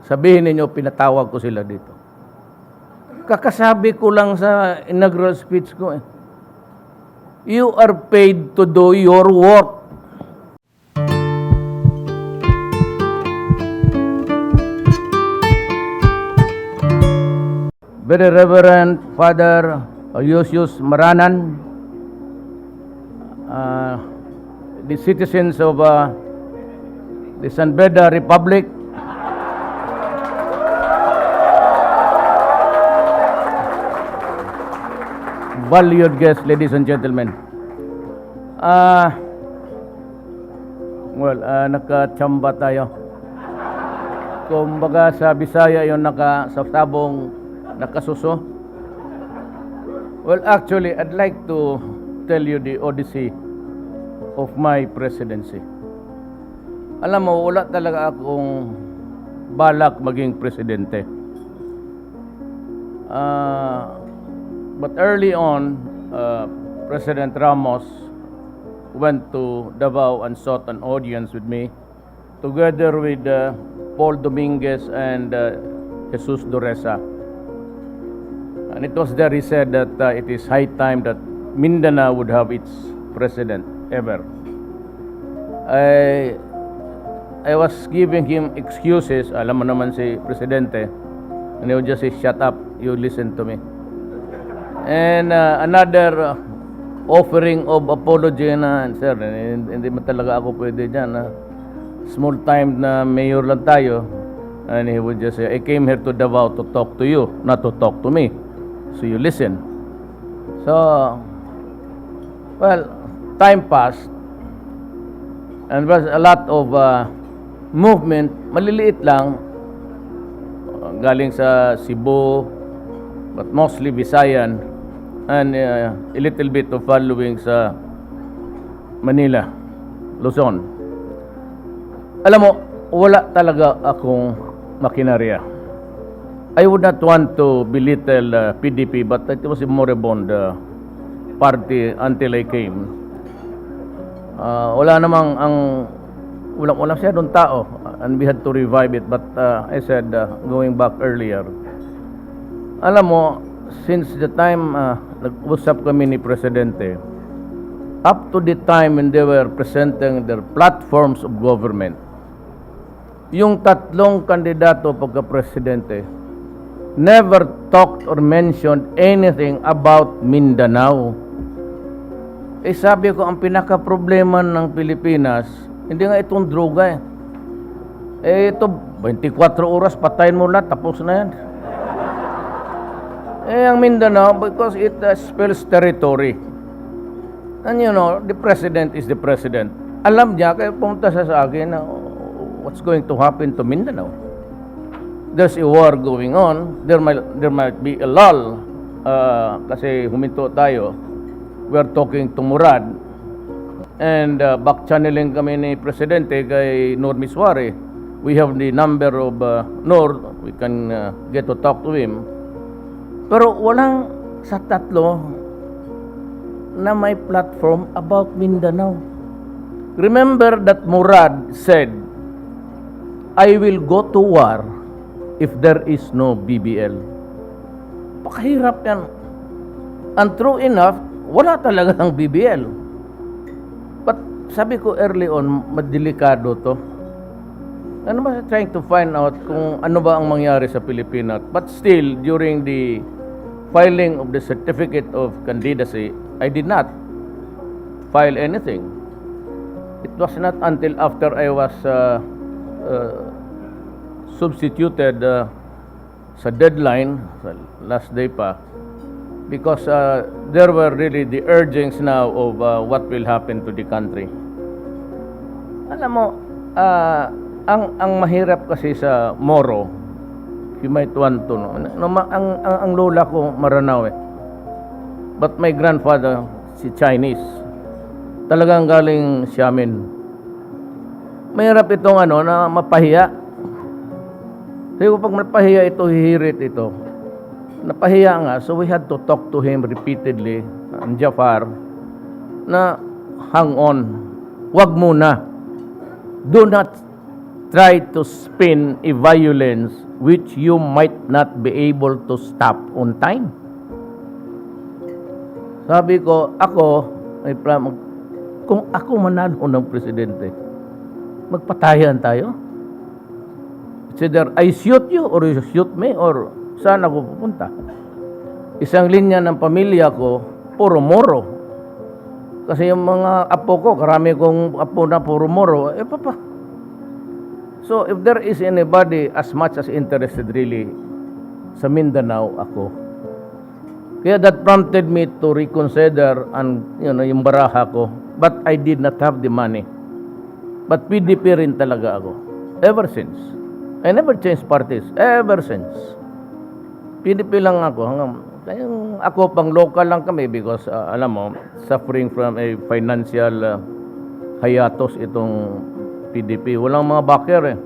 sabihin ninyo, pinatawag ko sila dito. Kakasabi ko lang sa inaugural speech ko eh. You are paid to do your work. Very Reverend Father Eusebius Maranan, the citizens of the San Beda Republic, valued guests, ladies and gentlemen. Nakachamba tayo. Kumbaga sa Bisaya yung nakasabong nakasuso. Well, actually, I'd like to tell you the odyssey of my presidency. Alam mo, wala talaga akong balak maging presidente. But early on, President Ramos went to Davao and sought an audience with me, together with Paul Dominguez and Jesus Dureza. And it was there he said that it is high time that Mindanao would have its president ever. I was giving him excuses. Alam mo naman si Presidente. And he would just say, shut up, you listen to me. And another offering of apology na, sir, hindi mo talaga ako pwede dyan. Small time na mayor lang tayo. And he would just say, I came here to Davao to talk to you, not to talk to me. So you listen. So, well, time passed. And there was a lot of movement, maliliit lang, galing sa Cebu, but mostly Visayan, and a little bit of following sa Manila, Luzon. Alam mo, wala talaga akong makinarya. I would not want to belittle PDP, but it was a moribund party until I came. Wala namang wala masyadong tao, and we had to revive it. But I said, going back earlier, alam mo, since the time nag-usap kami ni Presidente, up to the time when they were presenting their platforms of government, yung tatlong kandidato pagka-presidente never talked or mentioned anything about Mindanao. Sabi ko, ang pinaka-problema ng Pilipinas, hindi nga itong droga ito, 24 oras, patayin mo lahat, tapos na yan. Ang Mindanao, because it spells territory. And you know, the president is the president. Alam niya, kaya pumunta siya sa akin na what's going to happen to Mindanao. There's a war going on. There might be a lull kasi huminto tayo. We're talking to Murad, and back-channeling kami ni Presidente kay Nor Miswari. We have the number of Nor. We can get to talk to him. Pero walang sa tatlo na may platform about Mindanao. Remember that Murad said, I will go to war if there is no BBL. Pakahirap yan. And true enough, wala talaga ng BBL. But sabi ko early on, madelikado to. Ano ba trying to find out kung ano ba ang mangyari sa Pilipinas? But still, during the filing of the certificate of candidacy, I did not file anything. It was not until after I was substituted sa deadline, sa last day pa, because there were really the urgings now of what will happen to the country. Alam mo, ang mahirap kasi sa Moro, if you might want to know, ang lola ko Maranao but my grandfather si Chinese, talagang galing Xiamen. Mahirap itong na mapahiya. Sabi ko, pag napahiya ito, hihirit ito. Napahiya nga, so we had to talk to him repeatedly, ang Jafar, na hang on, wag muna. Do not try to spin a violence which you might not be able to stop on time. Sabi ko, kung ako manalo ng presidente, magpatayan tayo. It's either I shoot you or you shoot me or saan ako pupunta. Isang linya ng pamilya ko, puro moro. Kasi yung mga apo ko, karami kong apo na puro moro, papa. So if there is anybody as much as interested really sa Mindanao, ako. Kaya that prompted me to reconsider yung baraha ko. But I did not have the money. But PDP rin talaga ako. Ever since. I never changed parties. Ever since. PDP lang ako. Ako pang local lang kami because, alam mo, suffering from a financial hiatus itong PDP. Walang mga backer eh.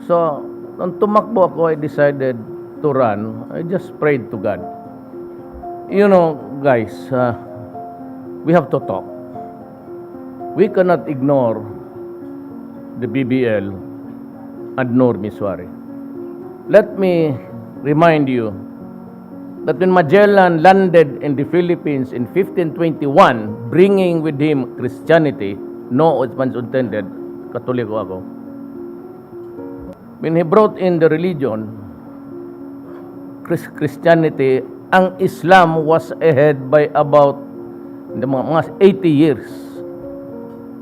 So, nung tumakbo ako, I decided to run. I just prayed to God. You know, guys, we have to talk. We cannot ignore the BBL and nor Miswari. Let me remind you that when Magellan landed in the Philippines in 1521, bringing with him Christianity, no offense intended, Katoliko ako. When he brought in the religion, Christianity, ang Islam was ahead by about mga 80 years.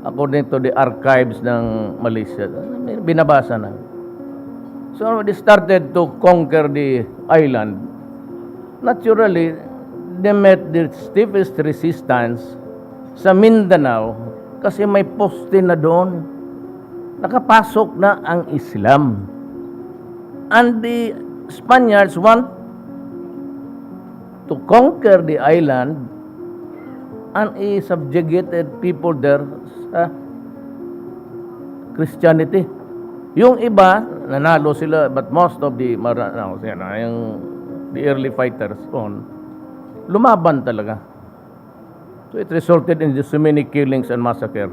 According to the archives ng Malaysia, binabasa na. So when they started to conquer the island, naturally, they met the stiffest resistance sa Mindanao kasi may poste na doon. Nakapasok na ang Islam. And the Spaniards want to conquer the island and subjugated people there sa Christianity. Yung iba, nanalo sila, but most of the early fighters lumaban talaga. So it resulted in so many killings and massacre.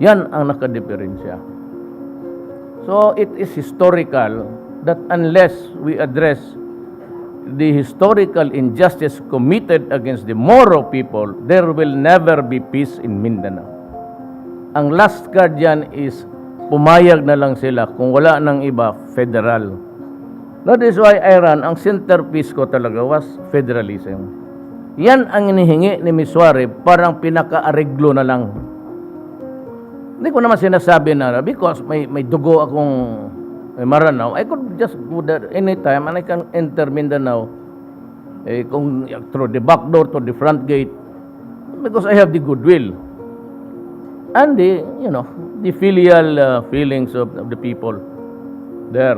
Yan ang nakadiferensya. So it is historical that unless we address the historical injustice committed against the Moro people, there will never be peace in Mindanao. Ang last card dyan is pumayag na lang sila kung wala nang iba, federal. That is why I ran, ang centerpiece ko talaga was federalism. Yan ang inihingi ni Miswari, parang pinaka-areglo na lang. Hindi ko naman sinasabi na because may dugo akong Maranao, I could just go there anytime and I can enter Mindanao kung through the back door to the front gate because I have the goodwill and the filial feelings of the people there.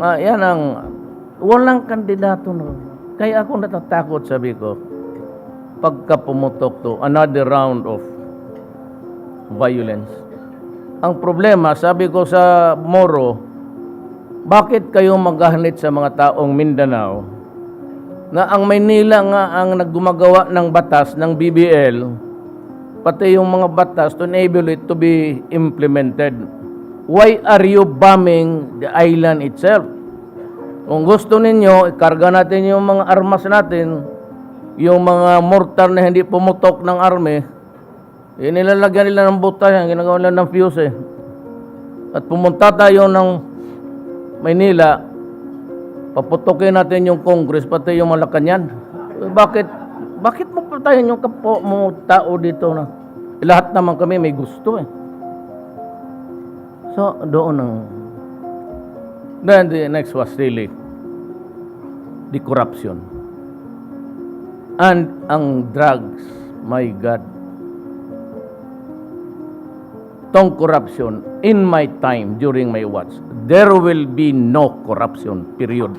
Yan ang walang kandidato no. Kaya ako natatakot, sabi ko, pagka pumutok to another round of violence. Ang problema, sabi ko sa Moro, bakit kayo maghahanit sa mga taong Mindanao na ang Maynila nga ang naggumagawa ng batas ng BBL, pati yung mga batas to enable it to be implemented. Why are you bombing the island itself? Kung gusto ninyo, ikarga natin yung mga armas natin, yung mga mortar na hindi pumutok ng army, nilalagyan nila ng butas, ginagawa nila ng fuse At pumunta tayo ng Maynila, paputokin natin yung Congress, pati yung Malacanang. Bakit mo patayin yung kapwa mo tao dito na? Lahat naman kami may gusto So, doon ang... Then the next was really the corruption. And ang drugs, my God. Tong corruption, in my time, during my watch, there will be no corruption, period.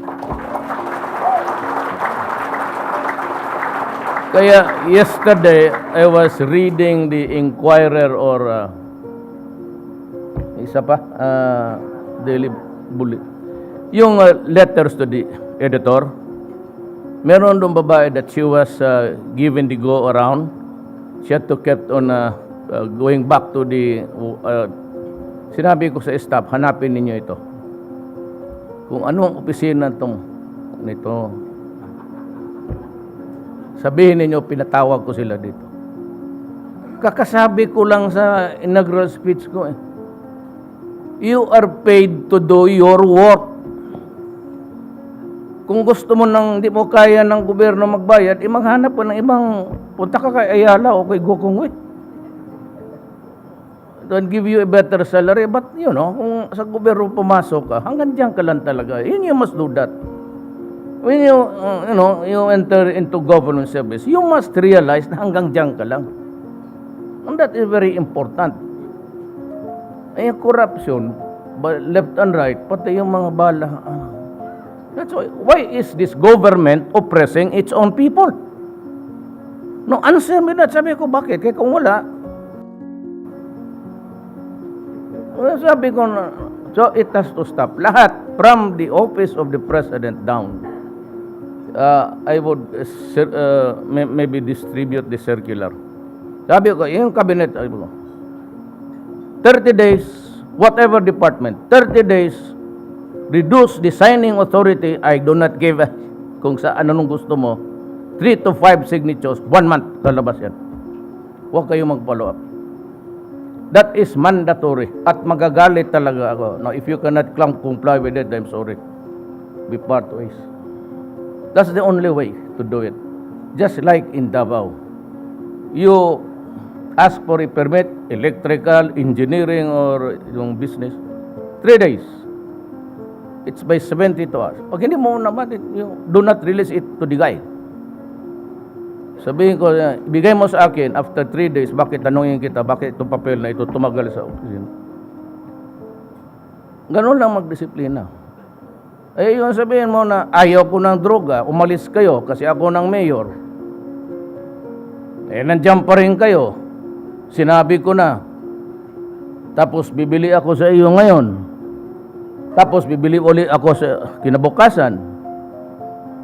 Kaya yesterday, I was reading the Inquirer or isa pa, Daily Bullet. Yung letters to the editor, meron doon babae that she was given the go around. She had to kept on going back to the, sinabi ko sa staff, hanapin ninyo ito. Kung anong opisina nito, sabihin ninyo, pinatawag ko sila dito. Kakasabi ko lang sa inaugural speech ko you are paid to do your work. Kung gusto mo hindi mo kaya ng gobyerno magbayad, maghanap ka ng ibang, punta ka kay Ayala o kay Gokongwei. Don't give you a better salary, but kung sa gobyerno pumasok ka, hanggang diyan ka lang talaga. You must do that. When you enter into government service, you must realize na hanggang diyan ka lang. And that is very important. Ay corruption, left and right, pati yung mga bala. That's why is this government oppressing its own people? No, answer me that. Sabi ko, bakit? Kaya kung wala, sabi ko, so it has to stop. Lahat, from the office of the president down, I would maybe distribute the circular. Sabi ko, yung cabinet, 30 days, whatever department, 30 days, reduce the signing authority. I do not give kung sa anong gusto mo, 3 to 5 signatures, 1 month, lalabas yan. Huwag kayo mag-follow up. That is mandatory. At magagalit talaga ako. Now, if you cannot comply with it, I'm sorry. We part ways. That's the only way to do it. Just like in Davao. You ask for a permit, electrical, engineering, or yung business, 3 days. It's by 72 hours. Pag hindi mo naman, do not release it to the guy. Sabihin ko, ibigay mo sa akin, after 3 days, bakit tanongin kita, bakit itong papel na ito tumagal sa opisina? Ganun lang magdisiplina. Yung sabihin mo na, ayaw ko ng droga, umalis kayo kasi ako ng mayor. Nandiyan pa rin kayo. Sinabi ko na. Tapos bibili ako sa iyo ngayon. Tapos bibili ulit ako sa kinabukasan.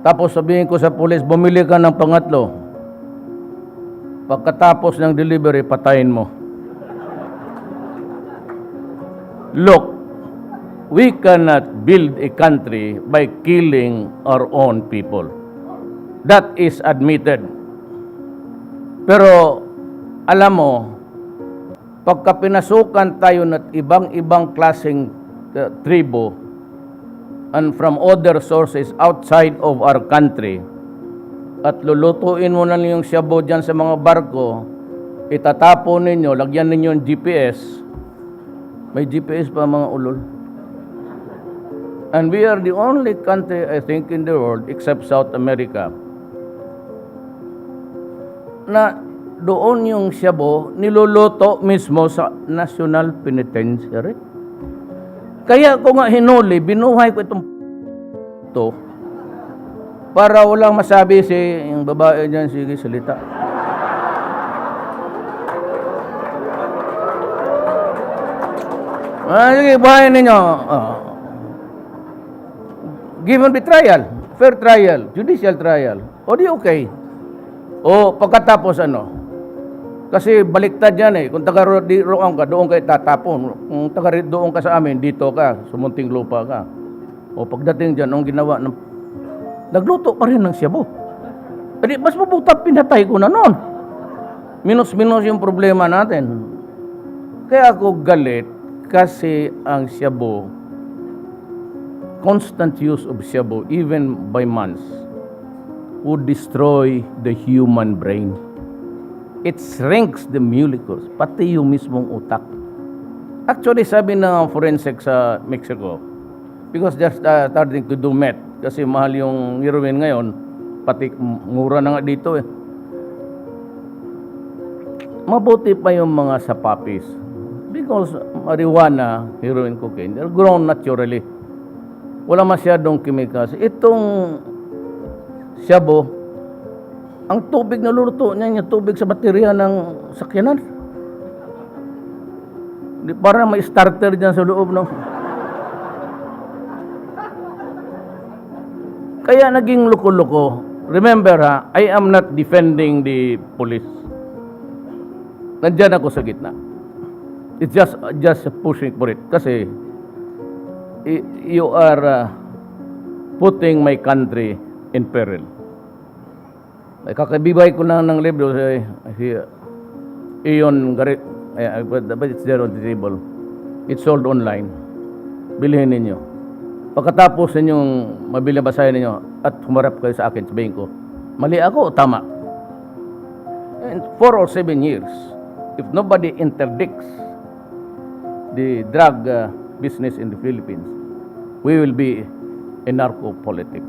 Tapos sabihin ko sa pulis, bumili ka ng pangatlo. Pagkatapos ng delivery, patayin mo. Look, we cannot build a country by killing our own people. That is admitted. Pero, alam mo, pagka pinasukan tayo ng ibang klaseng tribo and from other sources outside of our country, at lulutuin mo na yung shabu dyan sa mga barko, itatapon ninyo, lagyan ninyo yung GPS. May GPS pa mga ulol. And we are the only country, I think, in the world, except South America, na doon yung shabu niluluto mismo sa National Penitentiary. Kaya ko nga hinuli, binuhay ko itong para walang masabi yung babae dyan, sige, salita. Sige, buhayin ninyo. Given the trial, fair trial, judicial trial, o di okay. O pagkatapos kasi baliktad yan kung taga-roon ka, doon ka itatapon. Kung taga-doon ka sa amin, dito ka, sumunting lupa ka. O pagdating dyan, ang ginawa nagluto pa rin ng shabu. Pero mas mabuta pinatay ko na noon. Minus-minus yung problema natin. Kaya ako galit kasi ang shabu, constant use of shabu, even by months, would destroy the human brain. It shrinks the molecules, pati yung mismong utak. Actually, sabi ng forensic sa Mexico, because they're starting to do meth, kasi mahal yung heroin ngayon, pati mura na nga dito Mabuti pa yung mga sapapis. Because marijuana, heroin, cocaine, they're grown naturally. Wala masyadong chemicals. Itong shabu, ang tubig na luluto niya, yung tubig sa baterya ng sakyanan. Parang may starter dyan sa loob, Kaya naging loko-loko. Remember I am not defending the police. Nandyan ako sa gitna. It's just pushing for it. Kasi, you are putting my country in peril. Ay, kakabibay ko lang ng libro si Ion Garit. But it's there on the table. It's sold online. Bilhin ninyo. Pagkatapos ninyong mabili basahin ninyo at humarap kayo sa akin, sabihin ko, mali ako o tama? In 4 or 7 years, if nobody interdicts the drug business in the Philippines, we will be a narco-politic.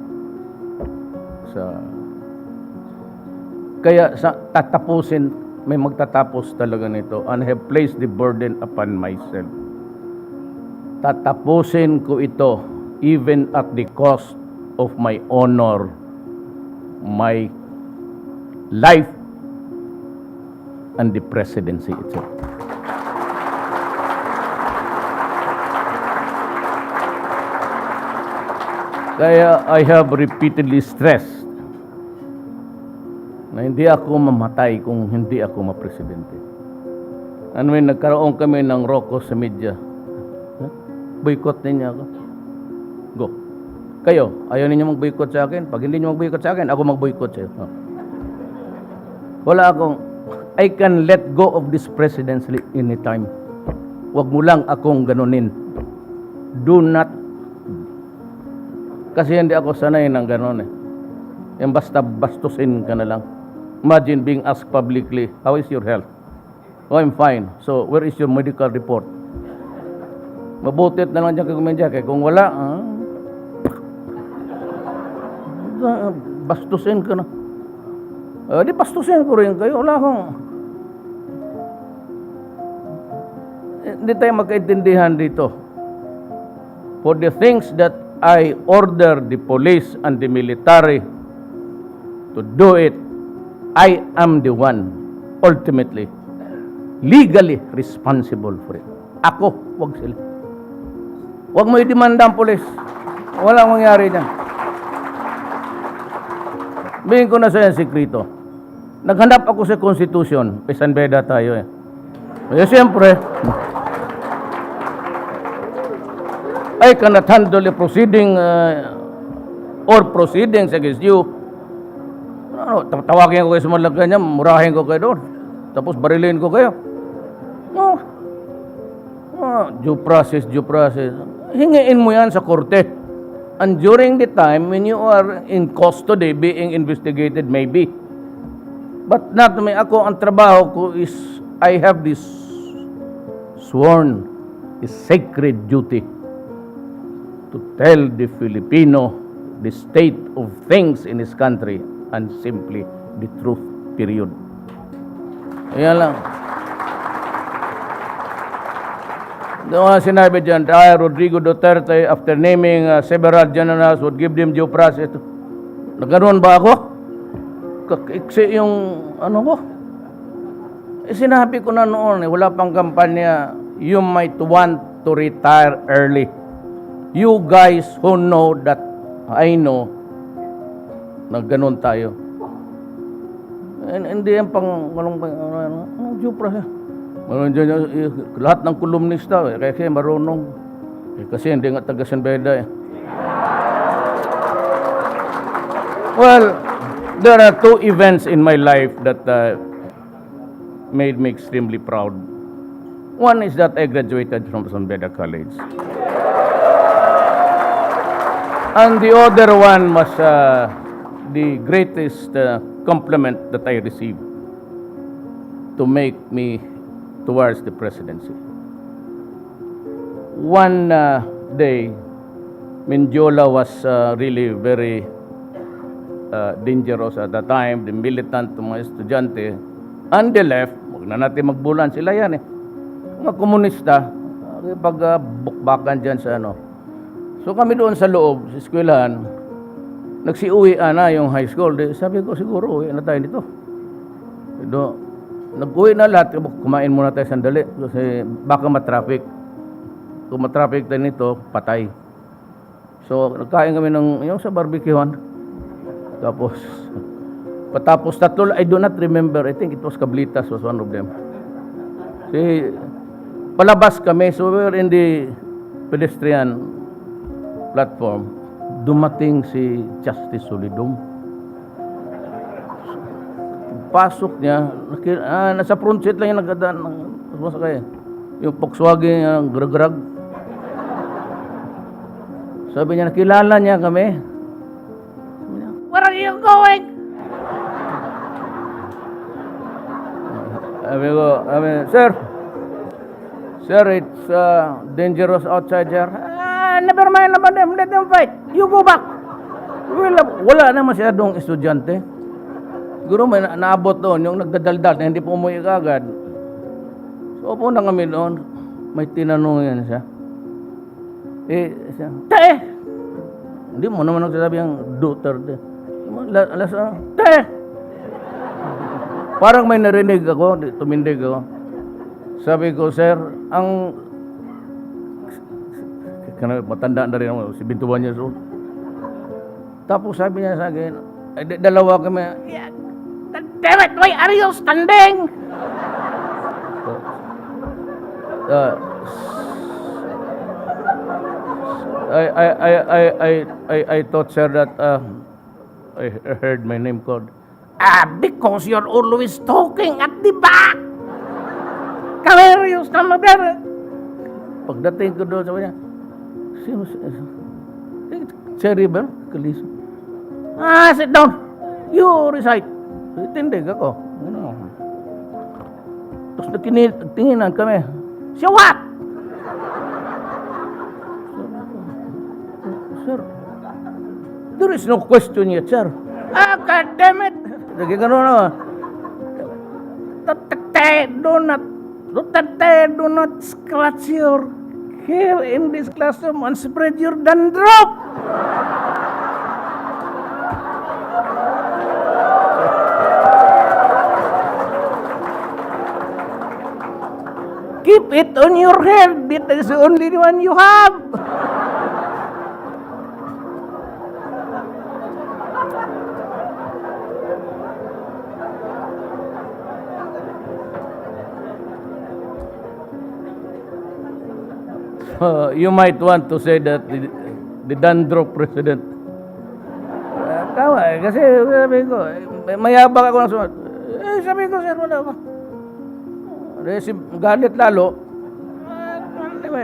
Kaya tatapusin, may magtatapos talaga nito, and I have placed the burden upon myself. Tatapusin ko ito even at the cost of my honor, my life, and the presidency itself. Kaya I have repeatedly stressed na hindi ako mamatay kung hindi ako mapresidente. And when nagkaroon kami ng roko sa media, boycott ninyo ako. Go. Kayo, ayaw ninyo mag-boycott sa akin? Pag hindi nyo mag-boycott sa akin, ako mag-boycott sa iyo. Wala akong, I can let go of this presidency anytime. Huwag mo lang akong ganunin. Do not. Kasi hindi ako sanay ng ganon eh. Yung basta bastusin ka na lang. Imagine being asked publicly, how is your health? Oh, I'm fine. So, where is your medical report? Mabutit na lang dyan kay kumendya. Kung wala, bastusin ka na. Di bastusin ko rin kayo. Wala akong... Hindi tayo magkaintindihan dito. For the things that I order the police and the military to do it, I am the one, ultimately, legally responsible for it. Ako, wag sila. Wag mo i-demanda ang polis. Walang mangyari dyan. Bigyan ko na sa yung sikrito. Naghanap ako sa Constitution. Pesan beda tayo eh. Kaya siyempre, I cannot handle a proceeding or proceedings against you. Tawagin ko kayo sa malagyan niya, murahin ko kayo doon. Tapos barilin ko kayo. Due process. Hingiin mo yan sa korte. And during the time when you are in custody being investigated, maybe. But not me. Ako, ang trabaho ko is, I have this sworn, is sacred duty to tell the Filipino the state of things in his country and simply the truth, period. Ayan lang. Doon sinabi dyan, Rodrigo Duterte, after naming several generals, would give them due process. Naganoon ba ako? Kakiksi yung ano ko? Sinabi ko na noon, wala pang kampanya, you might want to retire early. You guys who know that I know na ganun tayo. Hindi yan pang anong due process. Lahat ng kolumnista kasi marunong. Kasi hindi nga taga San Beda eh. Well, there are two events in my life that made me extremely proud. One is that I graduated from San Beda College. And the other one was the greatest compliment that I received to make me towards the presidency. One day, Mendiola was really very dangerous at the time. The militant, mga estudyante, and the left, huwag na natin magbulan, sila yan eh. Mga komunista, pagbukbakan dyan sa ano. So kami doon sa loob, sa eskwelahan, nagsiuwi na yung high school. Sabi ko, siguro, uwi na tayo dito. Nag-uwi na lahat, kumain muna tayo sandali kasi baka matraffic. Kung matraffic tayo nito, patay. So, nagkain kami yung sa barbecuehan. Tapos tatlo, I do not remember, I think it was Cablitas was one of them. Palabas kami, so we were in the pedestrian platform. Dumating si Justice Solidum. Pasok niya, nasa front seat lang yung nagdadaan ng masakay. Yung Volkswagen, yung grag-grag. Sabi niya, nakilala niya kami. Sabi niya, "Where are you going?" Sabi ko, Sir, it's dangerous outside here. Never mind about them. Let them fight. You go back. Wala na masyadong estudyante. Siguro may naabot doon yung nagdadaldal na hindi po umuwi agad. So, upo na kami doon. May tinanong yan siya. Siya, "Te!" Hindi mo naman nagsasabi ang Duterte. "Te!" Parang may narinig ako, tumindig ako. Sabi ko, "Sir, ang..." Matanda na rin ako, 71 years old. Tapos sabi niya sa akin, dalawa kami, "Damn it, why are you standing?" I thought, sir, that I heard my name called. Because you're always talking at the back. Come here, you stand up there. Pagdating ko doon, sabi niya, sino? Cherry ba? Kaliso. Sit down. You recite. Tindig ako. Ano? Tapos nagtinginan kami. "So what?" "Sir, there is no question yet, sir." God damn it! Sige, gano'n na. Do not scratch your hair in this classroom and spread your dandruff. Keep it on your head. It is the only one you have. You might want to say that the dandruff president. Tama kasi sabi ko, mayabang ako ng sumat. Sabi ko, sir, wala ako. Galit lalo.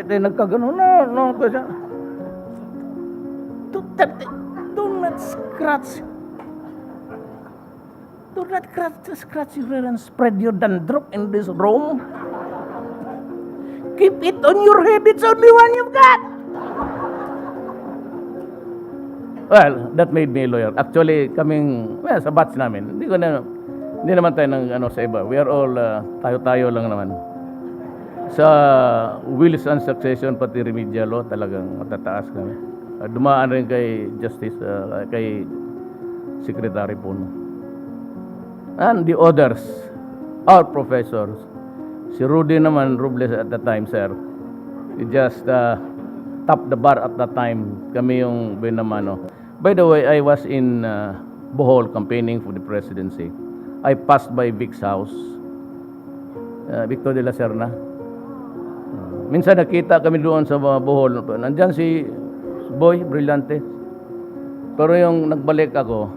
Nagkagano na. Do not scratch. Do not scratch your hair and spread your dandruff in this room. Keep it on your head. It's only one you've got. Well, that made me a lawyer. Actually, sa batch namin, hindi naman tayo sa iba. We are all, tayo-tayo lang naman. Sa wills and succession, pati remedial law, talagang matataas kami. Dumaan rin kay Justice, kay Secretary Puno. And the others, our professors. Si Rudy naman, Robles at the time, sir. He just top the bar at that time. Kami yung binamano. By the way, I was in Bohol campaigning for the presidency. I passed by Vic's house. Victor de la Serna. Minsan nakita kami doon sa Bohol. Nandyan si Boy Brillante. Pero yung nagbalik ako,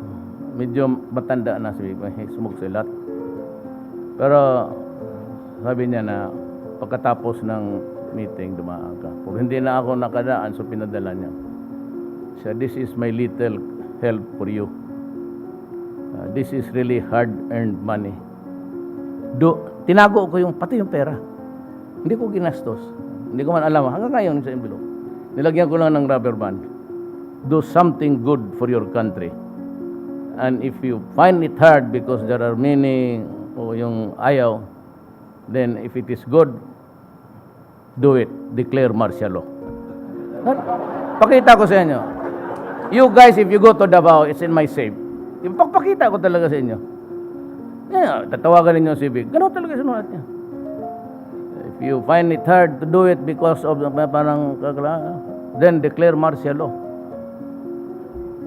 medyo matanda na si Vic. Sumugsilat. Pero sabi niya na pagkatapos ng meeting, dumaan ka. Kung hindi na ako nakadaan, so pinadala niya. So, "This is my little help for you. This is really hard-earned money." Tinago ko pati yung pera. Hindi ko ginastos. Hindi ko man alam. Hanggang ngayon sa envelope. Nilagyan ko lang ng rubber band. Do something good for your country. And if you find it hard because there are many, yung ayaw, then if it is good, do it. Declare martial law. Pakita ko sa inyo. You guys, if you go to Davao, it's in my safe. Yung pagpakita ko talaga sa inyo. Tatawagan ninyo si Vic. Gano'n talaga sinulat niya. If you find it hard to do it because of then declare martial law.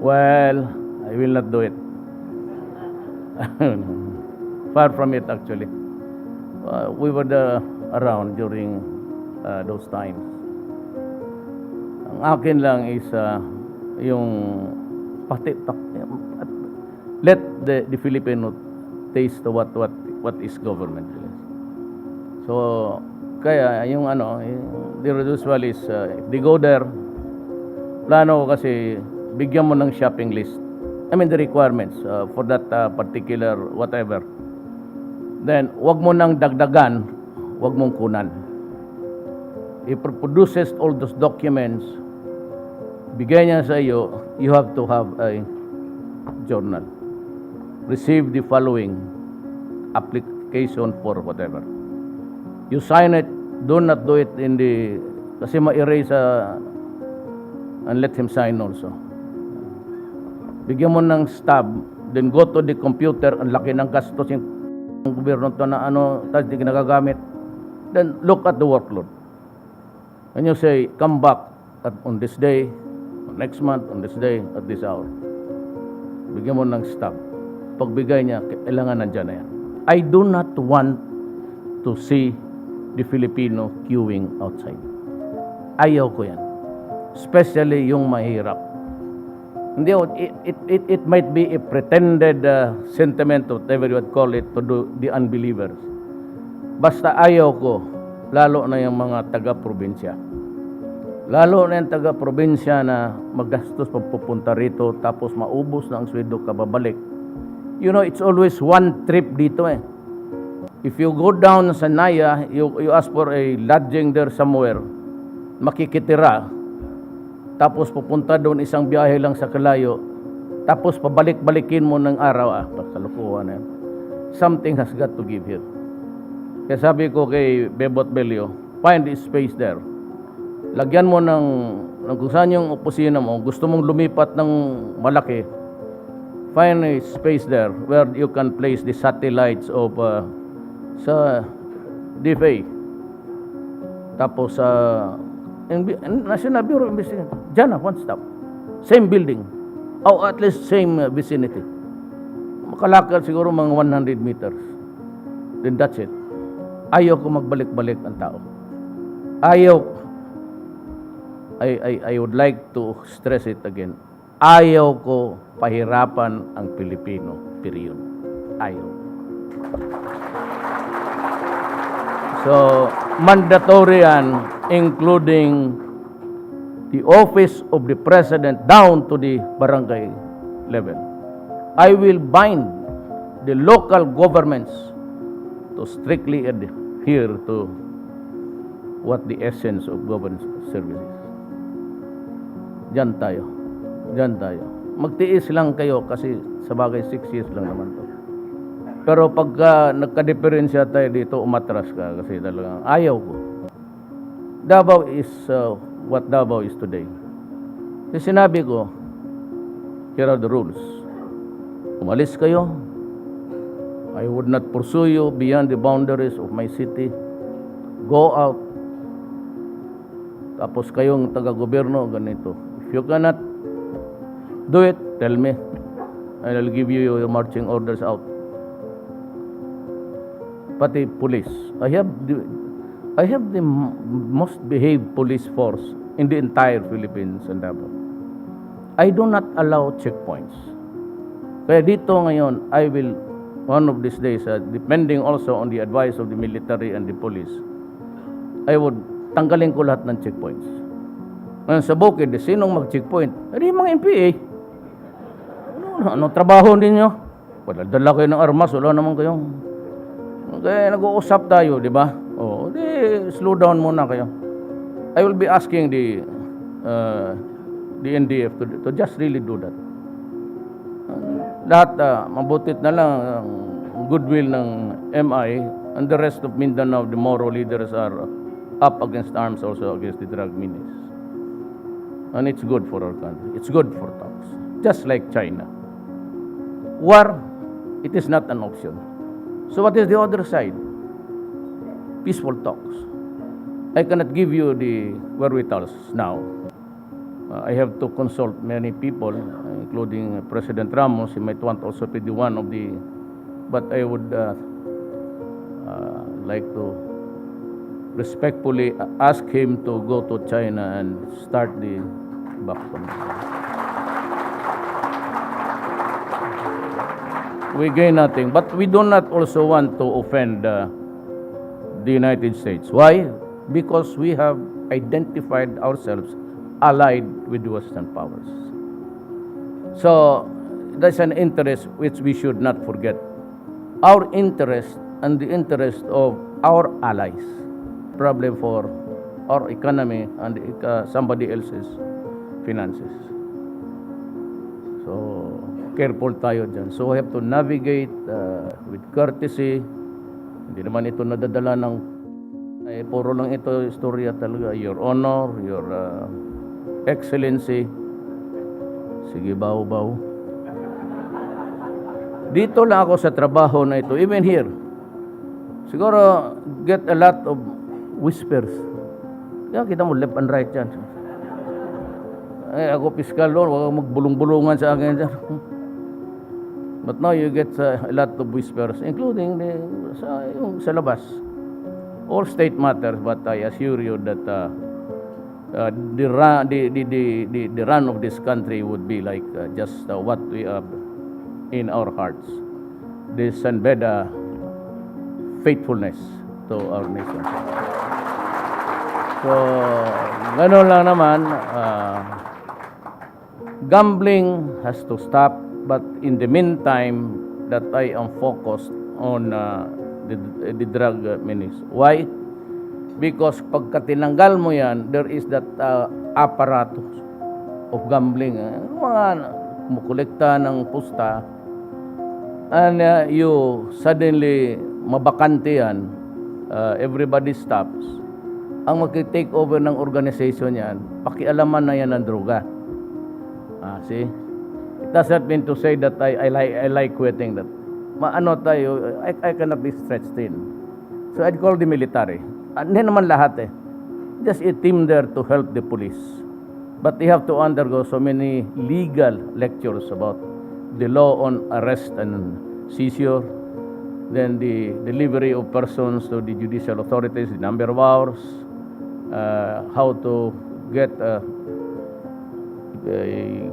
Well, I will not do it. Far from it, actually. We were around during those times. Ang akin lang is yung let the Filipino taste what is government. So kaya yung the usual is if they go there, plano ko kasi bigyan mo ng shopping list. I mean the requirements for that particular whatever. Then wag mo nang dagdagan, wag mong kunan. If it produces all those documents, bigay niya sa iyo, you have to have a journal. Receive the following application for whatever. You sign it, do not do it in the, kasi ma-erase and let him sign also. Bigyan mo ng stub, then go to the computer, ang laki ng gastos yung gobyerno to na tapos di nagagamit. Then look at the workload. And you say, come back on this day, next month, on this day, at this hour. Bigyan mo ng stub. Pagbigay niya, kailangan nandyan na yan. I do not want to see the Filipino queuing outside. Ayaw ko yan. Especially yung mahirap. Hindi, it might be a pretended sentiment, whatever you would call it, to do the unbelievers. Basta ayaw ko, lalo na yung mga taga-probinsya. Lalo na yung taga-probinsya na magastos pagpupunta rito, tapos maubos na ang sweldo kababalik. You know, it's always one trip dito eh. If you go down sa Naya, you ask for a lodging there somewhere, makikitira, tapos pupunta doon isang biyahe lang sa Kalayo, tapos pabalik-balikin mo ng araw, kalukuhan na yan. Something has got to give here. Kaya sabi ko kay Bebot Belio, find a space there. Lagyan mo ng kung saan yung opisina mo, gusto mong lumipat ng malaki, find a space there where you can place the satellites of sa DFA. Tapos National Bureau of Investigation. Diyan na, one stop. Same building. Or at least same vicinity. Makalakad siguro mga 100 meters. Then that's it. Ayaw ko magbalik-balik ang tao. Ayaw. I would like to stress it again. Ayaw ko pahirapan ang Pilipino. Period. Ayaw. So, mandatory yan, including the office of the president down to the barangay level. I will bind the local governments to strictly adhere to what the essence of government services. Diyan tayo. Diyan tayo. Magtiis lang kayo kasi sa bagay 6 years lang naman to. Pero pagka nagka-diferensya tayo dito, umatras ka kasi talagang ayaw ko. Davao is what Davao is today. Kasi sinabi ko, here are the rules. Umalis kayo. I would not pursue you beyond the boundaries of my city. Go out. Tapos kayong taga-gobyerno, ganito. If you cannot do it, tell me. I'll give you your marching orders out. Pati police. I have the most behaved police force in the entire Philippines and Davao. I do not allow checkpoints. Kaya dito ngayon, I will, one of these days, depending also on the advice of the military and the police, I would tanggalin ko lahat ng checkpoints. Ngayon sa Bukid, sinong mag-checkpoint? Hindi mga MPA. Ano trabaho ninyo? Dala kayo ng armas, wala naman kayong... Kaya nag-uusap tayo, di ba? Slow down muna kayo. I will be asking the NDF to just really do that. Lahat, mabutit na lang ang goodwill ng MI and the rest of Mindanao, the Moro leaders are up against arms also against the drug menace. And it's good for our country. It's good for talks. Just like China. War, it is not an option. So what is the other side? Peaceful talks. I cannot give you the wherewithals now. I have to consult many people, including President Ramos. He might want also to be one of the... But I would like to respectfully ask him to go to China and start the vaccine. We gain nothing, but we do not also want to offend the United States. Why? Because we have identified ourselves allied with the Western powers. So that's an interest which we should not forget. Our interest and the interest of our allies. Problem for our economy and somebody else's finances. So careful tayo dyan. So we have to navigate with courtesy. Hindi naman ito nadadala ng puro lang ito istorya talaga. Your Honor, Your Excellency. Sige, baw-baw. Dito lang ako sa trabaho na ito, even here. Siguro get a lot of whispers. Kaya kita mo left and right yan. Ako piskal doon, huwag magbulong-bulungan sa akin dyan. But now you get a lot of whispers, including sa labas. All state matters, but I assure you that the run of this country would be like just what we have in our hearts. This Sanbeda faithfulness to our nation. So, gano'n lang naman, gambling has to stop, but in the meantime, that I am focused on the drug menace. Why? Because pagka tinanggal mo yan, there is that apparatus of gambling. Mga kumukolekta ng pusta, and you suddenly mabakante yan, everybody stops. Ang mag-take over ng organization yan, pakialaman na yan ng droga. See? It doesn't mean to say that I like quitting that. Maano tayo, I cannot be stretched in. So I'd call the military. Hindi naman lahat Just a team there to help the police. But they have to undergo so many legal lectures about the law on arrest and seizure, then the delivery of persons to the judicial authorities, the number of hours, how to get a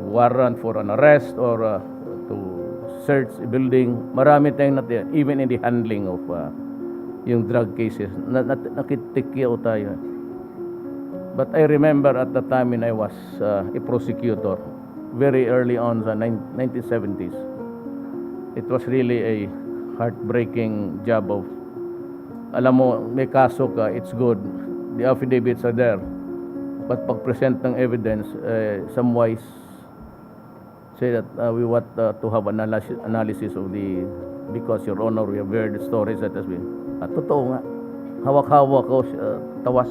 warrant for an arrest or to search a building. Marami tayong natin, even in the handling of yung drug cases. Nakitikyaw tayo. But I remember at the time when I was a prosecutor, very early on the 1970s, it was really a heartbreaking job of, alam mo, may kaso ka, it's good, the affidavits are there, but pag-present ng evidence, some wise say that we want to have analysis of the, because Your Honor, we have heard the stories that has been, totoo nga, hawak-hawak ko, tawas.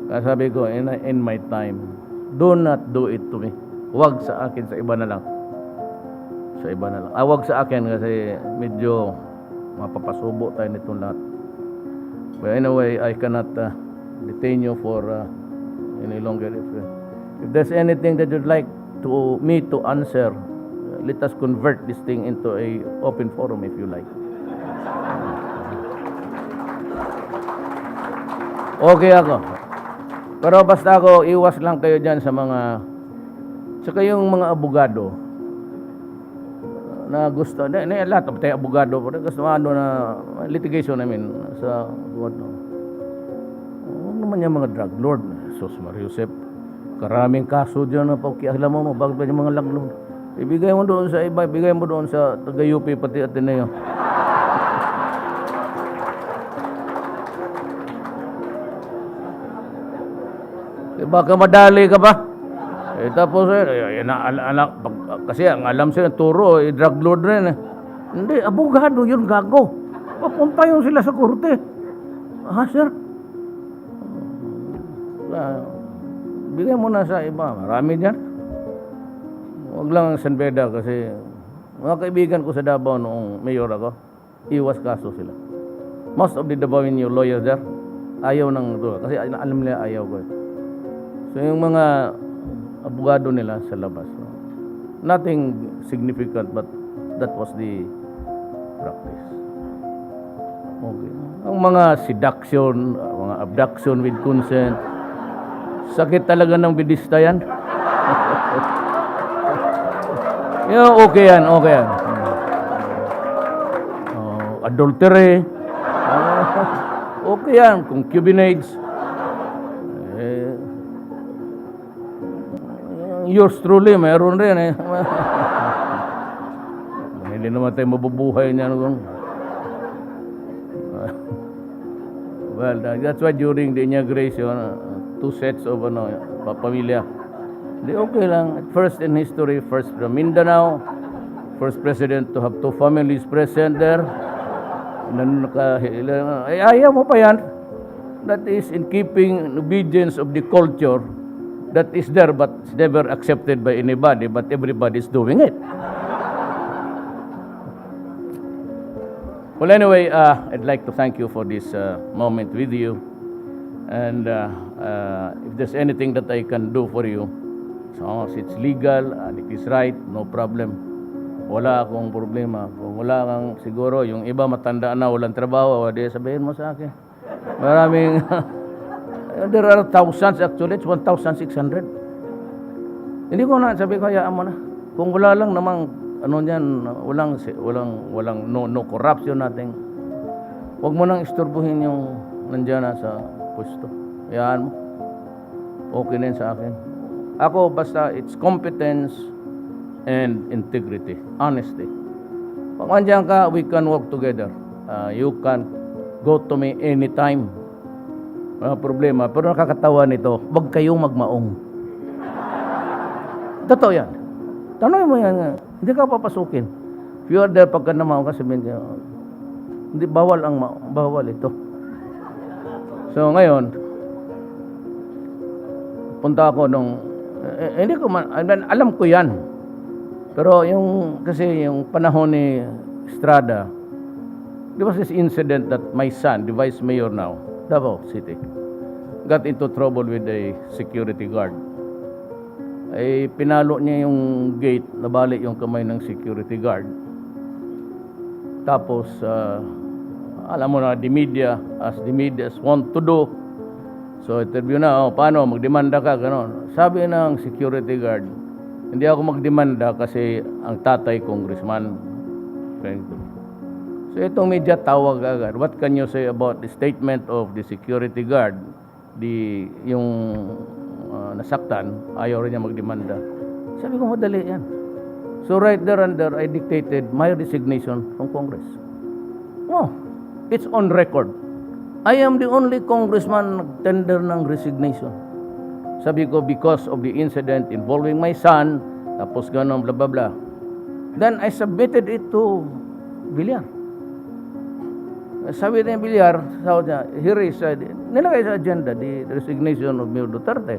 Kaya sabi ko, in my time, do not do it to me. Huwag sa akin, sa iba na lang. Sa iba na lang. Huwag sa akin kasi medyo mapapasubo tayo nitong lahat. But anyway, I cannot detain you for any longer. If there's anything that you'd like me to answer, let us convert this thing into a open forum if you like. Okay ako. Pero basta ako, iwas lang kayo dyan sa mga, saka yung mga abogado na gusto, lahat of tayo abogado, pero gusto na litigation namin sa, ano naman yung mga drug lord, Sos Mariusep, karaming kaso dyan na pakialam mo, bakit ba yung mga laglord? Ibigay mo doon sa iba, ibigay mo doon sa taga-UP, pati Ateneo. Baka madali ka ba? Tapos, kasi ang alam sila, turo, drug lord rin. Hindi, abogado yun, gago. Papunta yun sila sa korte. Sir? Bigay mo na sa iba. Marami dyan. Huwag lang ang Sanbeda kasi mga kaibigan ko sa Davao noong mayor ako, iwas kaso sila. Most of the Davaoeño lawyers there, ayaw ng ito. Kasi alam nila ayaw ko. So yung mga abogado nila sa labas, nothing significant, but that was the practice. Okay. Ang mga seduction, mga abduction with consent, sakit talaga ng bidista yan. Okay yan, okay yan. Adultery, okay yan, concubinage. Yours truly, mayroon rin eh. Hindi naman tayo mabubuhay niyan. Well, that's why during the inauguration, two sets of pamilya. Di okay lang. First in history, first from Mindanao, first president to have two families present there. Ayaw mo pa yan. That is in keeping in obedience of the culture that is there but it's never accepted by anybody, but everybody is doing it. Well, anyway, I'd like to thank you for this moment with you. And if there's anything that I can do for you, so long as it's legal and it is right, no problem. Wala akong problema. Kung wala kang siguro, yung iba matanda na, walang trabaho, di sabihin mo sa akin. Maraming, there are thousands actually, it's 1,600. Hindi ko na, sabi ko, hayaan mo na. Kung wala lang namang, walang no corruption natin. Huwag mo nang istorbohin yung nandiyan na sa pwesto. Hayaan mo. Okay na yun sa akin. Ako, basta it's competence and integrity, honesty. Pag nandiyan ka, we can work together. You can go to me anytime. Wala problema. Pero nakakatawa nito, wag kayong magmaong. Totoo yan. Tanong mo yan. Hindi ka papasukin. If you are there, pagka namaong ka, sabihin ka, hindi, bawal ito. So ngayon, punta ako nung, hindi ko man, alam ko yan. Pero kasi yung panahon ni Estrada, there was this incident that my son, the vice mayor now, Davao City, got into trouble with a security guard. Ay pinalo niya yung gate, nabalik yung kamay ng security guard. Tapos, alam mo na, the media, as the media want to do, so interview na, paano, magdemanda ka, gano'n. Sabi ng security guard, hindi ako magdemanda kasi ang tatay congressman. So itong media tawag agad, what can you say about the statement of the security guard? Yung nasaktan, ayaw rin niya magdemanda. Sabi ko, madali yan. So right there and there, I dictated my resignation from Congress. Oh, it's on record. I am the only congressman nag-tender ng resignation. Sabi ko, because of the incident involving my son, tapos gano'n, blah, blah, blah. Then I submitted it to Villar. Sabi niya Villar, here is, nilagay sa agenda, the resignation of Mayor Duterte.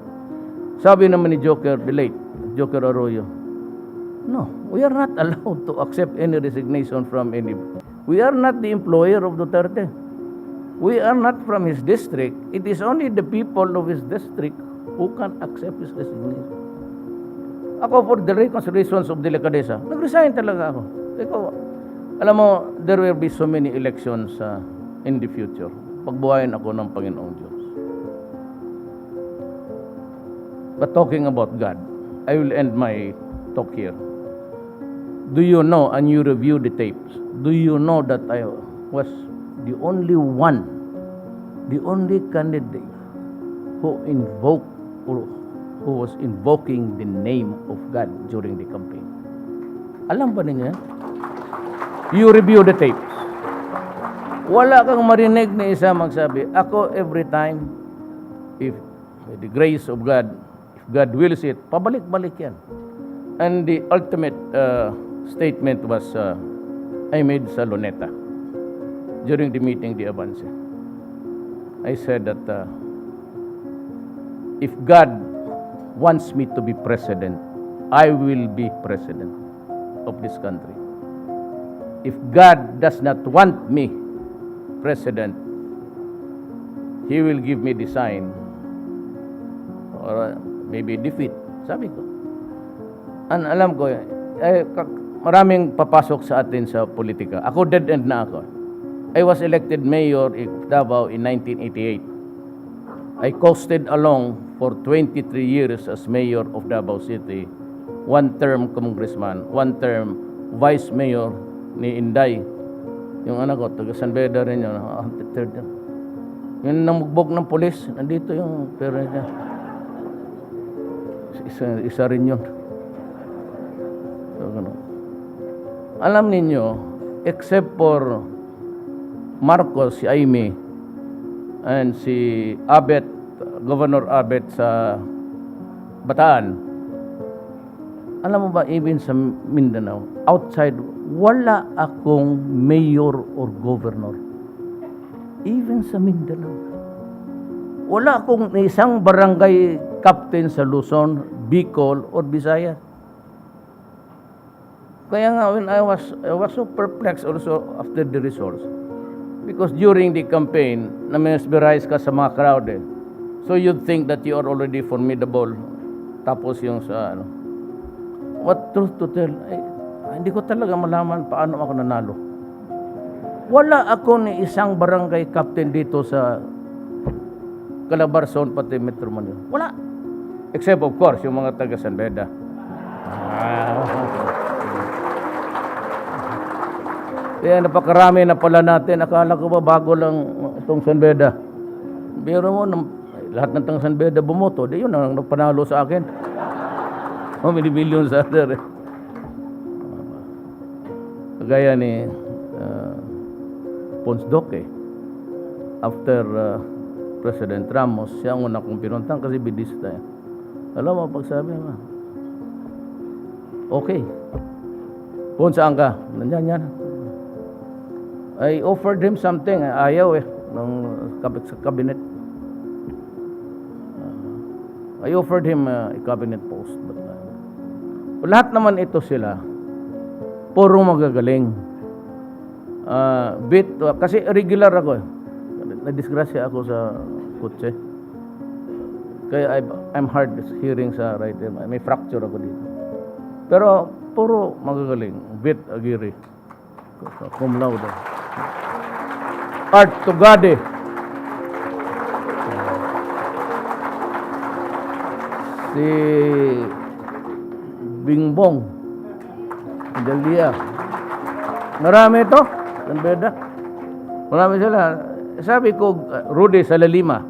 Sabi naman ni Joker, the late, Joker Arroyo, no, we are not allowed to accept any resignation from any. We are not the employer of Duterte. We are not from his district. It is only the people of his district who can accept his resignation. Ako, for the reasons of delicadeza, nag-resign talaga ako. Alam mo, there will be so many elections in the future. Pagbuhayin ako ng Panginoong Diyos. But talking about God, I will end my talk here. Do you know, and you review the tapes, do you know that I was the only one, the only candidate who was invoking the name of God during the campaign? Alam ba ninyo? You review the tapes. Wala kang marinig na isa magsabi, ako every time, if by the grace of God, if God wills it, pabalik-balik yan. And the ultimate statement was I made sa Luneta during the meeting, the Avance. I said that if God wants me to be president, I will be president of this country. If God does not want me president, He will give me the sign or maybe defeat. Sabi ko. Alam ko, maraming papasok sa atin sa politika. Ako dead end na ako. I was elected mayor of Davao in 1988. I coasted along for 23 years as mayor of Davao City, one-term congressman, one-term vice mayor ni Inday. Yung anak ko, taga San Beda rin yun, third yun. Yung namugbog ng polis, nandito yung pera niya. Isa rin yun. So, ano. Alam ninyo, except for Marcos, si Aimee, and si Abet, Governor Abet sa Bataan, alam mo ba, even sa Mindanao, outside, wala akong mayor or governor. Even sa Mindanao. Wala akong isang barangay captain sa Luzon, Bicol, or Visayas. Kaya nga, when I was so perplexed also after the results. Because during the campaign, na-mesmerize ka sa mga crowd eh. So you'd think that you are already formidable. Tapos yung sa ano. What truth to tell, hindi ko talaga malaman paano ako nanalo. Wala ako ni isang barangay captain dito sa Calabarzon, pati Metro Manila. Wala. Except of course, yung mga taga San Beda. Kaya napakarami na pala natin. Akala ko ba bago lang itong San Beda. Pero mo, lahat ng taga San Beda bumoto. Di yun ang panalo sa akin. How many billions are there? Kagaya ni Ponce Doque. After President Ramos, siya ang una kong pinuntang kasi bidista yan. Alam mo, pagsabi mo, okay. Ponce, saan ka? Nandiyan yan. I offered him something. Ayaw ng cabinet. I offered him a cabinet post. But, lahat naman ito sila, puro magagaling. Kasi regular ako. Nadisgrasya ako sa kutse. Kaya I'm hard hearing sa right ear. May fracture ako dito. Pero puro magagaling. Bit Aguirre. Cum laude. Art Tugade. Si Bingbong. Dalia. Marami ito. San Beda. Marami sila. Sabi ko, Rudy Salalima.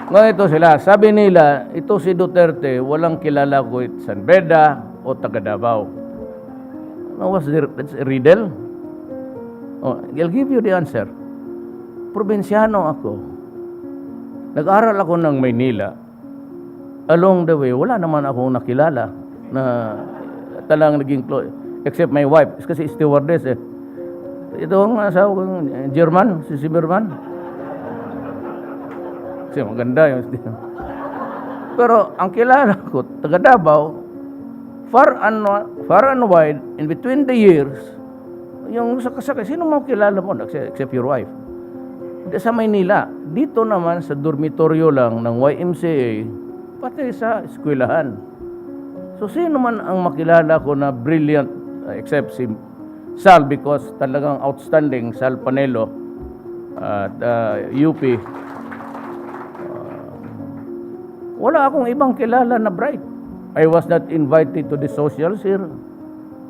Ngayon ito sila. Sabi nila, ito si Duterte, walang kilala ko San Beda o taga Davao. That's a riddle. Oh, I'll give you the answer. Probinsyano ako. Nag-aral ako ng Maynila. Along the way, wala naman akong nakilala na talagang naging close. Except my wife. Kasi stewardess eh. Ito ang asawa ko, German, si Zimmerman. Kasi maganda yung pero ang kilala ko, taga Davao, far and wide, in between the years, yung sakasakay, sino mo kilala mo, except your wife? Sa Maynila, dito naman sa dormitoryo lang ng YMCA, pati sa eskwelahan. So sino man ang makilala ko na brilliant, except si Sal, because talagang outstanding, Sal Panelo at UP. Wala akong ibang kilala na bright. I was not invited to the socials here.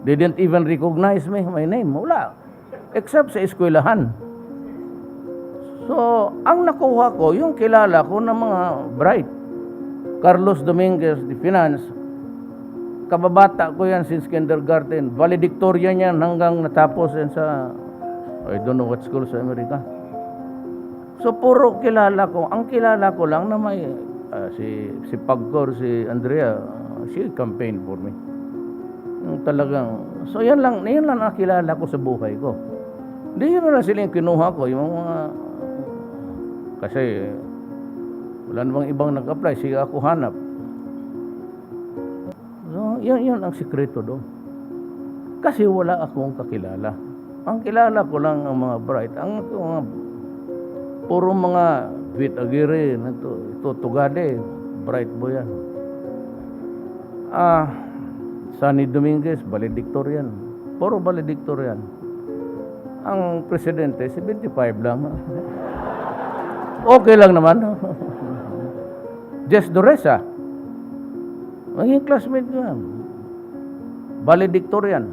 They didn't even recognize me, my name. Wala. Except sa eskwelahan. So, ang nakuha ko, yung kilala ko ng mga bright. Carlos Dominguez, the finance. Kababata ko yan since kindergarten. Valedictorian yan hanggang natapos yan sa, I don't know what school sa Amerika. So, puro kilala ko. Ang kilala ko lang na may, si Pagcor, si Andrea, she campaigned for me. Yung talagang, so yan lang nakilala ko sa buhay ko. Hindi yun na sila yung kinuha ko, yung mga, kasi, wala namang ibang nag-apply, sige ako hanap. So, yun ang sikreto doon. Kasi wala akong kakilala. Ang kilala ko lang ang mga bright, ang mga, puro mga Bit Aguirre, ito Tugade, bright boy yan. Sunny Dominguez, valedictorian. Puro valedictorian. Ang presidente, 75 lang. Okay lang naman. Jess Duresa. Maging classmate ko yan. Valedictorian.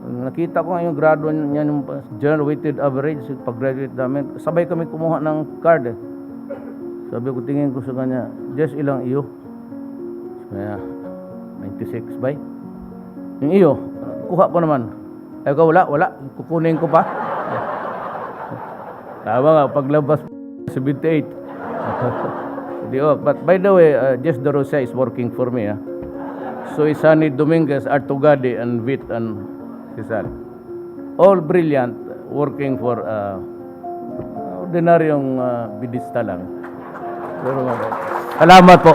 Nakita ko nga yung grado niya, yung general weighted average, pag-graduate namin. Sabay kami kumuha ng card. Sabi ko, tingin ko sa kanya, Jess, ilang iyo? Kaya, 96 ba? Yung iyo, kuha ko naman. Ay ko, wala. Kukunin ko pa. Tama nga, paglabas, 78. But by the way, Jess Dorosa is working for me. So is Sunny Dominguez, Artugadi, and Vit, and Cesar. All brilliant, working for ordinaryong bidista lang. Pero, salamat po.